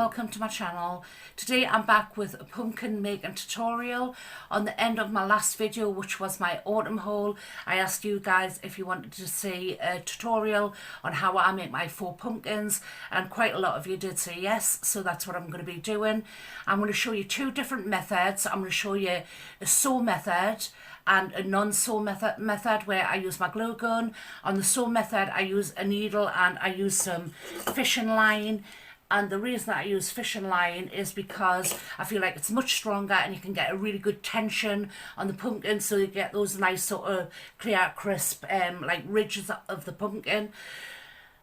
welcome to my channel. Today I'm back with a pumpkin making tutorial. On the end of my last video, which was my autumn haul, I asked you guys if you wanted to see a tutorial on how I make my faux pumpkins, and quite a lot of you did say yes, so that's what I'm going to be doing. I'm going to show you two different methods. I'm going to show you a sew method and a non-sew method where I use my glue gun. On the sew method I use a needle and I use some fishing line, and the reason that I use fishing line is because I feel like it's much stronger and you can get a really good tension on the pumpkin, so you get those nice sort of clear crisp like ridges of the pumpkin.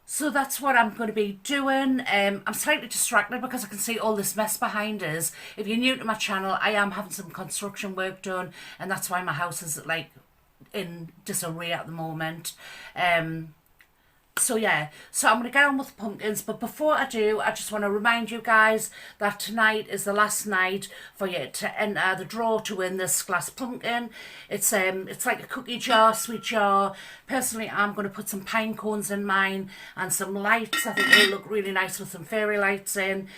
So that's what I'm going to be doing. I'm slightly distracted because I can see all this mess behind us. If you're new to my channel, I am having some construction work done, and that's why my house is like in disarray at the moment. So yeah, so I'm going to get on with the pumpkins, but before I do, I just want to remind you guys that tonight is the last night for you to enter the draw to win this glass pumpkin. It's like a cookie jar, sweet jar. Personally, I'm going to put some pine cones in mine and some lights. I think they'll look really nice with some fairy lights in.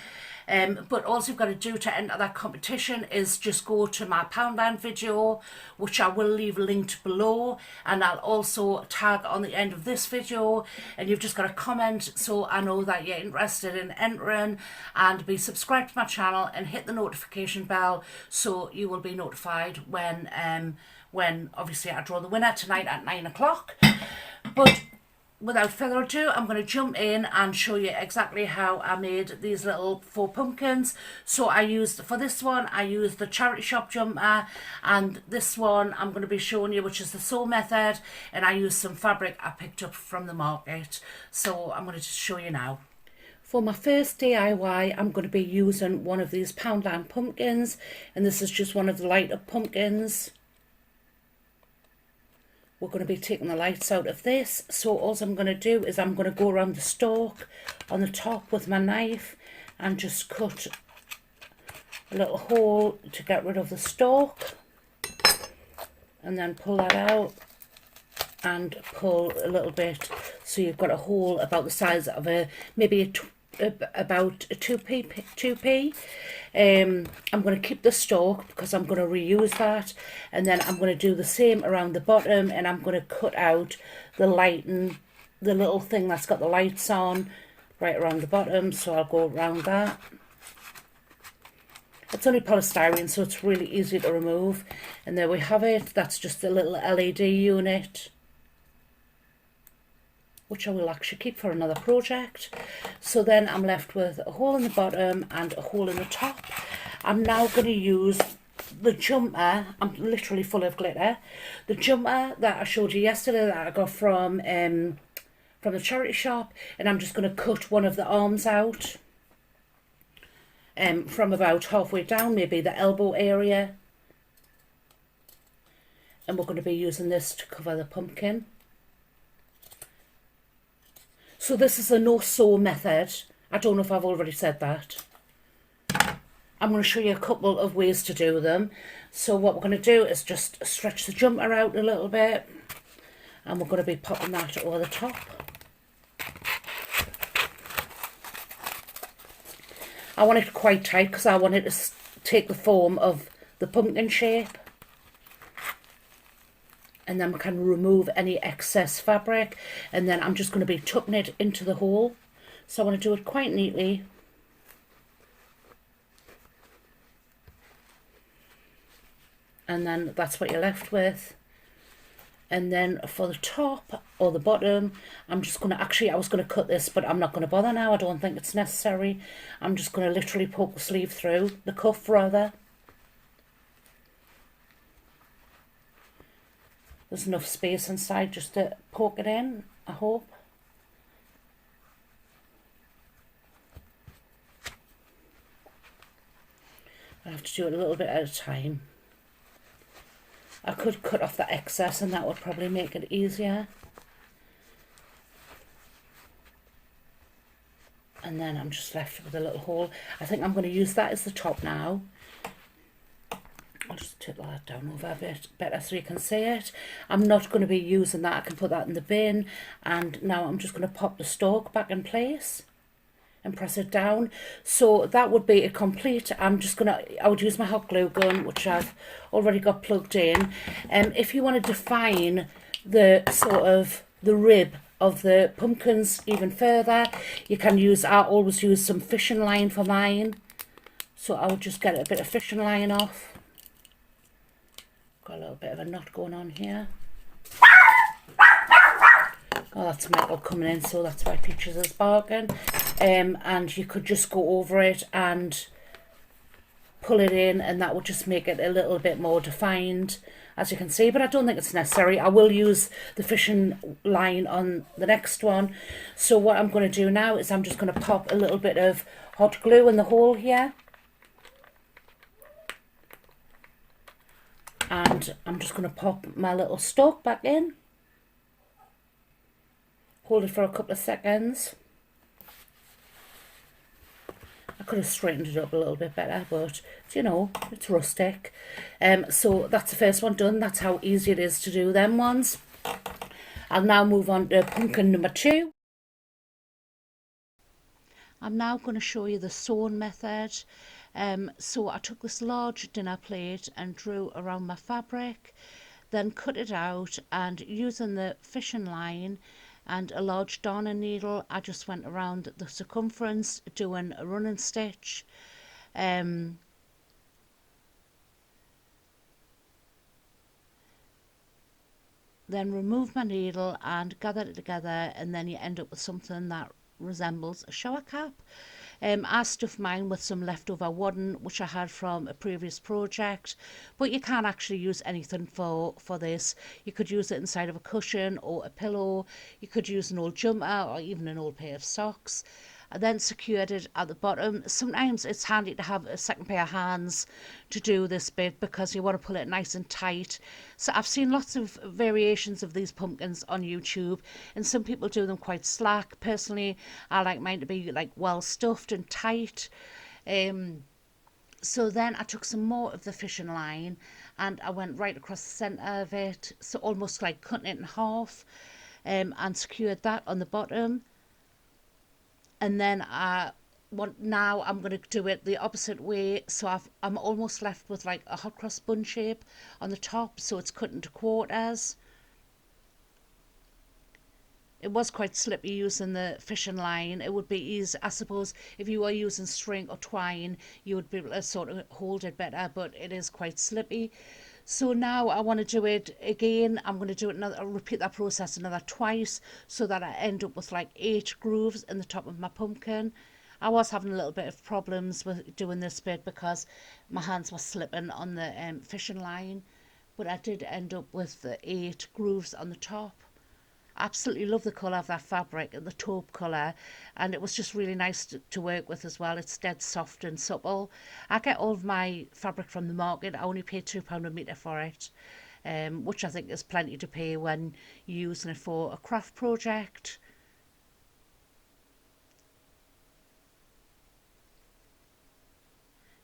But all you've got to do to enter that competition is just go to my Poundland video, which I will leave linked below, and I'll also tag on the end of this video, and you've just got to comment so I know that you're interested in entering, and be subscribed to my channel and hit the notification bell so you will be notified when obviously I draw the winner tonight at 9 o'clock. But without further ado, I'm going to jump in and show you exactly how I made these little faux pumpkins. So I used, for this one, I used the charity shop jumper, and this one I'm going to be showing you, which is the sew method, and I used some fabric I picked up from the market. So I'm going to just show you now. For my first DIY, I'm going to be using one of these Poundland pumpkins, and this is just one of the lighter pumpkins. We're going to be taking the lights out of this, so all I'm going to do is I'm going to go around the stalk on the top with my knife and just cut a little hole to get rid of the stalk, and then pull that out and pull a little bit so you've got a hole about the size of maybe about a 2p. I'm going to keep the stalk because I'm going to reuse that, and then I'm going to do the same around the bottom, and I'm going to cut out the lighting, the little thing that's got the lights on right around the bottom, so I'll go around that. It's only polystyrene, so it's really easy to remove, and there we have it. That's just a little LED unit, which I will actually keep for another project. So then I'm left with a hole in the bottom and a hole in the top. I'm now going to use the jumper. I'm literally full of glitter. The jumper that I showed you yesterday that I got from the charity shop, and I'm just going to cut one of the arms out from about halfway down, maybe the elbow area. And we're going to be using this to cover the pumpkin. So this is a no-sew method. I don't know if I've already said that. I'm going to show you a couple of ways to do them. So what we're going to do is just stretch the jumper out a little bit, and we're going to be popping that over the top. I want it quite tight because I want it to take the form of the pumpkin shape. And then we can remove any excess fabric, and then I'm just going to be tucking it into the hole. So I want to do it quite neatly. And then that's what you're left with. And then for the top or the bottom, I'm just going to, actually I was going to cut this, but I'm not going to bother now. I don't think it's necessary. I'm just going to literally poke the sleeve through, the cuff rather. There's enough space inside just to poke it in, I hope. I have to do it a little bit at a time. I could cut off the excess and that would probably make it easier. And then I'm just left with a little hole. I think I'm going to use that as the top now. I'll just take that down over a bit better so you can see it. I'm not going to be using that. I can put that in the bin. And now I'm just going to pop the stalk back in place. and press it down. So that would be a complete. I would use my hot glue gun, which I've already got plugged in. If you want to define the sort of the rib of the pumpkins even further, you can use, I always use some fishing line for mine. So I would just get a bit of fishing line off. Got a little bit of a knot going on here. Oh, that's Michael coming in, so that's why Peaches is barking. And you could just go over it and pull it in, and that would just make it a little bit more defined, as you can see. But I don't think it's necessary. I will use the fishing line on the next one. So what I'm going to do now is I'm just going to pop a little bit of hot glue in the hole here. And I'm just going to pop my little stalk back in. Hold it for a couple of seconds. I could have straightened it up a little bit better, but you know, it's rustic. So that's the first one done. That's how easy it is to do them ones. I'll now move on to pumpkin number 2. I'm now going to show you the sewing method. So I took this large dinner plate and drew around my fabric, then cut it out, and using the fishing line and a large darning needle, I just went around the circumference doing a running stitch. Then remove my needle and gather it together, and then you end up with something that resembles a shower cap. I stuffed mine with some leftover wadding which I had from a previous project, but you can't actually use anything for this. You could use it inside of a cushion or a pillow. You could use an old jumper or even an old pair of socks. I then secured it at the bottom. Sometimes it's handy to have a second pair of hands to do this bit because you want to pull it nice and tight. So I've seen lots of variations of these pumpkins on YouTube, and some people do them quite slack. Personally, I like mine to be like well stuffed and tight. So then I took some more of the fishing line and I went right across the centre of it, so almost like cutting it in half, and secured that on the bottom. And then now I'm going to do it the opposite way, so I'm almost left with like a hot cross bun shape on the top, so it's cut into quarters. It was quite slippy using the fishing line. It would be easy, I suppose, if you were using string or twine, you would be able to sort of hold it better, but it is quite slippy. So now I want to do it again. I'm going to do it another, I'll repeat that process another twice, so that I end up with like 8 grooves in the top of my pumpkin. I was having a little bit of problems with doing this bit because my hands were slipping on the fishing line, but I did end up with the 8 grooves on the top. Absolutely love the colour of that fabric, the taupe colour, and it was just really nice to work with as well. It's dead soft and supple. I get all of my fabric from the market. I only paid £2 a metre for it, which I think is plenty to pay when you're using it for a craft project.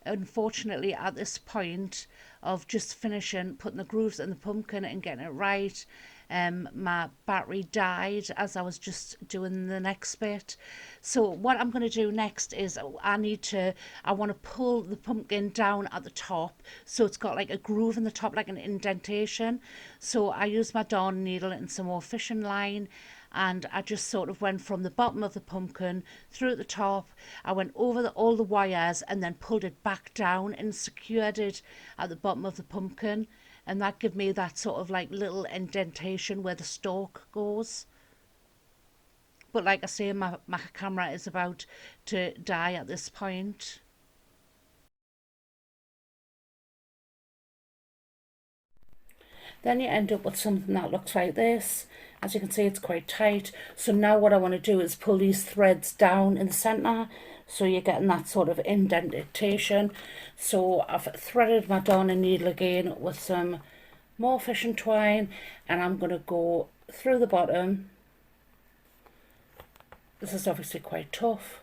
Unfortunately, at this point of just finishing putting the grooves in the pumpkin and getting it right, my battery died as I was just doing the next bit. So what I'm going to do next is I want to pull the pumpkin down at the top, so it's got like a groove in the top, like an indentation. So I used my darning needle and some more fishing line, and I just sort of went from the bottom of the pumpkin through at the top. I went over all the wires and then pulled it back down and secured it at the bottom of the pumpkin, and that gave me that sort of like little indentation where the stalk goes. But like I say, my camera is about to die at this point. Then you end up with something that looks like this. As you can see, it's quite tight. So now what I want to do is pull these threads down in the centre, so you're getting that sort of indentation. So I've threaded my darning needle again with some more fishing twine, and I'm going to go through the bottom. This is obviously quite tough.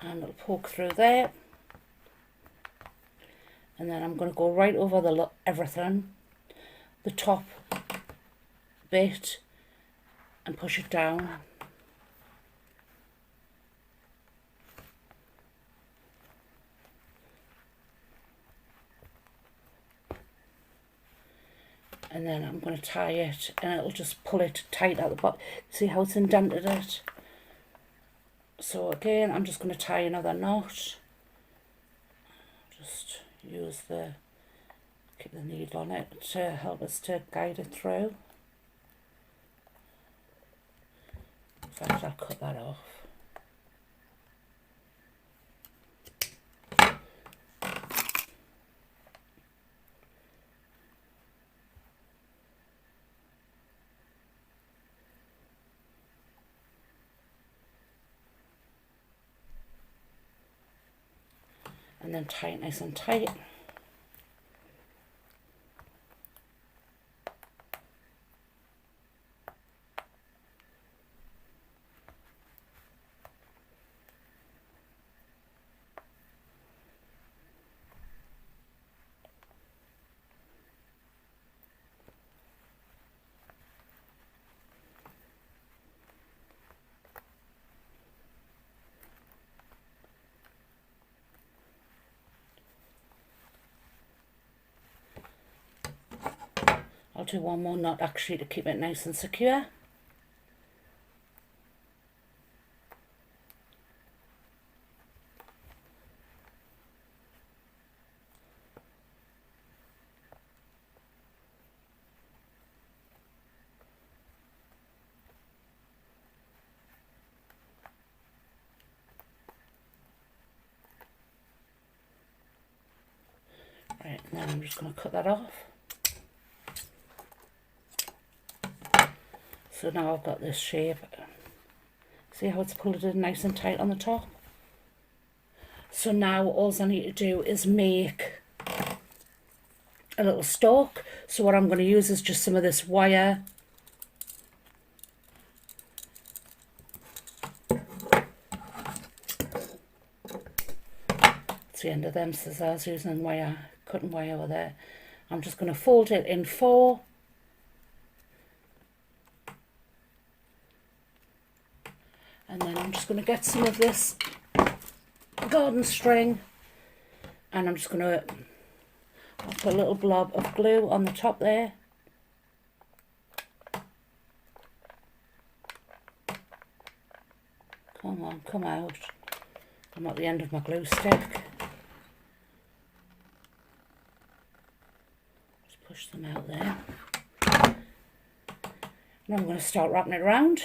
And it'll poke through there, and then I'm going to go right over everything the top bit and push it down. And then I'm going to tie it, and it'll just pull it tight at the bottom. See how it's indented it? So again, I'm just going to tie another knot. Just use keep the needle on it to help us to guide it through. In fact, I'll cut that off. And then tie it nice and tight. I'll do one more knot actually to keep it nice and secure. Right, now I'm just going to cut that off. So now I've got this shape. See how it's pulled in nice and tight on the top? So now all I need to do is make a little stalk. So what I'm going to use is just some of this wire. It's the end of them scissors, using wire, cutting wire over there. I'm just going to fold it in 4. And then I'm just going to get some of this garden string, and I'm just going to put a little blob of glue on the top there. Come on, come out. I'm at the end of my glue stick. Just push them out there. Now I'm going to start wrapping it around.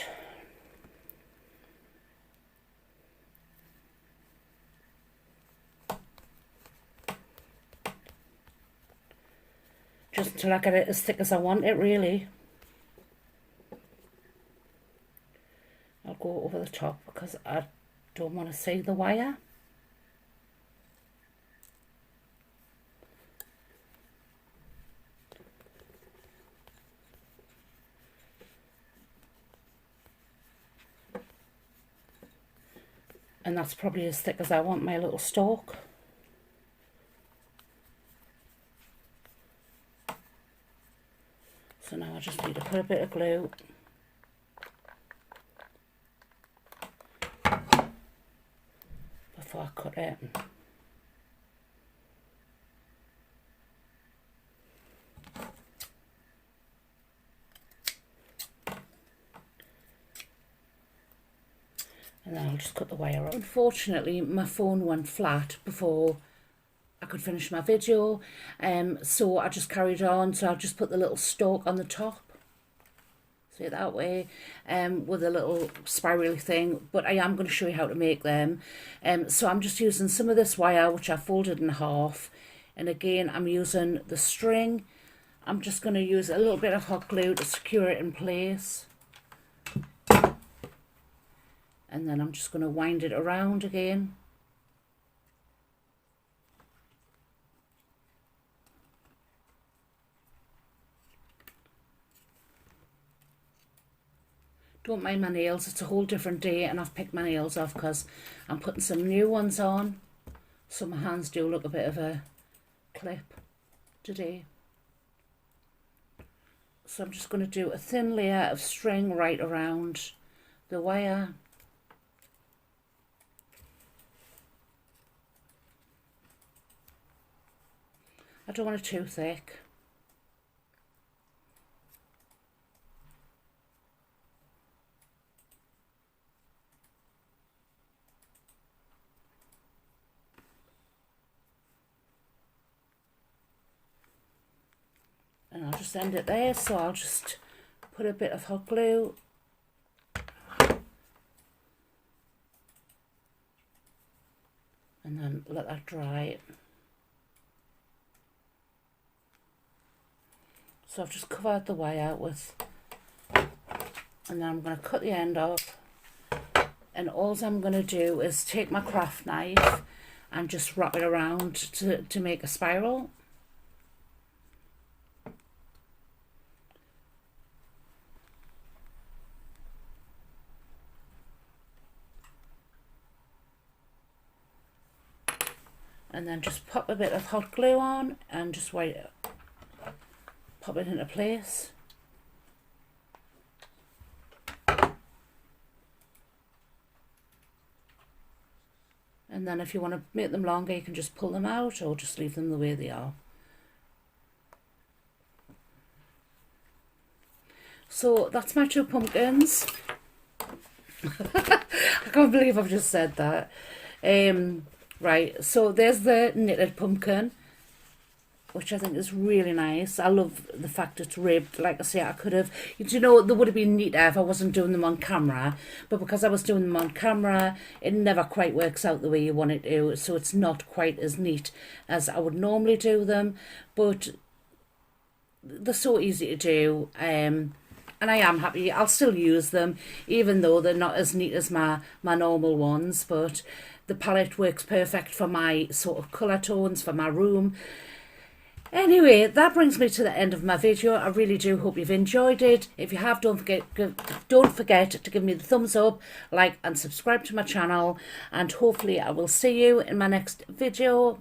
Just until I get it as thick as I want it, really. I'll go over the top because I don't want to see the wire. And that's probably as thick as I want my little stalk. So now I just need to put a bit of glue before I cut it. And then I'll just cut the wire off. Unfortunately, my phone went flat before I could finish my video, so I just carried on. So I'll just put the little stalk on the top, see it that way, with a little spirally thing, but I am going to show you how to make them. So I'm just using some of this wire which I folded in half, and again I'm using the string. I'm just going to use a little bit of hot glue to secure it in place, and then I'm just going to wind it around again. Don't mind my nails, it's a whole different day, and I've picked my nails off because I'm putting some new ones on. So my hands do look a bit of a clip today. So I'm just going to do a thin layer of string right around the wire. I don't want it too thick. And I'll just end it there, so I'll just put a bit of hot glue and then let that dry. So I've just covered the wire with, and then I'm going to cut the end off, and all I'm going to do is take my craft knife and just wrap it around to make a spiral. And then just pop a bit of hot glue on and just pop it into place. And then if you want to make them longer, you can just pull them out or just leave them the way they are. So that's my 2 pumpkins. I can't believe I've just said that. Right, so there's the knitted pumpkin, which I think is really nice. I love the fact it's ribbed. Like I say, I could have, you know, they would have been neater if I wasn't doing them on camera, but because I was doing them on camera, it never quite works out the way you want it to, so it's not quite as neat as I would normally do them, but they're so easy to do, and I am happy. I'll still use them, even though they're not as neat as my normal ones, but the palette works perfect for my sort of colour tones, for my room. Anyway, that brings me to the end of my video. I really do hope you've enjoyed it. If you have, don't forget to give me the thumbs up, like and subscribe to my channel, and hopefully I will see you in my next video.